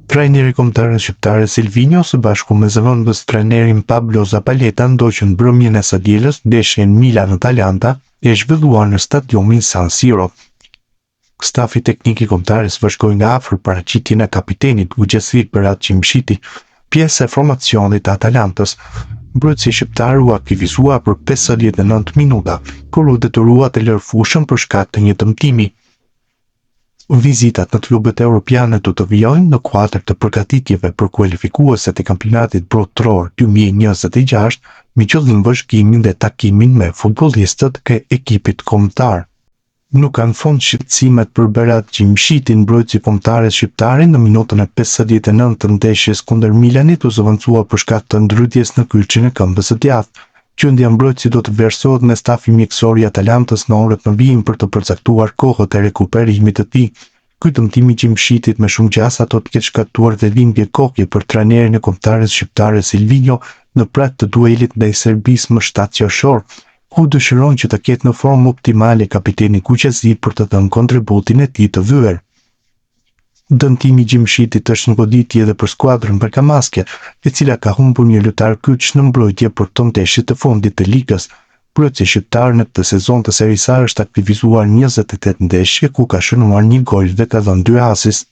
Trajneri kombëtar shqiptar Silvinho së bashku me zëvendës trajnerin Pablo Zapaleta ndoqën mbrëmjen e së dielës ndeshjen Milan-Atalanta e zhvilluar në stadiumin San Siro. Stafi teknik i kombëtares vazhdoi nga afër paraqitjen e kapitenit Guçesi Berat Çimshiti, pjesë e formacionit të Atalantës. Mbrojtësi shqiptar u aktivizua për 59 minuta, por u detyrua të lërë fushën për shkak të një dëmtimi. Vizitat në klubet europiane do të vijojnë në kuadër të përgatitjeve për kualifikueset e kampionatit botror 2026, me qëllim vëzhgimin dhe takimin me futbollistët e ekipit kombëtar. Nuk kanë fond shqetësimet për Berat Çimshitin, mbrojtësi kombëtares shqiptare në minutën e 59 të ndeshjes kundër Milanit u zëvendësua për shkak të ndrytjes në kyçin e këmbës së djathtë. Qendja mbrojtësi do të vlerësohet me stafi mjekësor i Atalantës në orët në vijim për të përcaktuar kohët e rekuperimit të tij. Ky dëmtim i Çimshitit me shumë gjasa do të ketë shkaktuar dhe lindje koke për trajnerin e kombëtares shqiptare Silvinho në prat të duelit ndaj Serbisë më 7 qershor, ku dëshiron që të ketë në formë optimale kapiteni Guçesi për të dhënë kontributin e tij të vyer. Dëmtimi i Çimshitit është një goditje edhe për skuadrën bergamaske, e cila ka humbur një lojtar kyç në mbrojtje për të ndeshjet të fundit të ligës. Mbrojtësi shqiptar në këtë sezon të Serie A është aktivizuar 28 ndeshje ku ka shënuar 1 gol dhe ka dhënë 2 asist.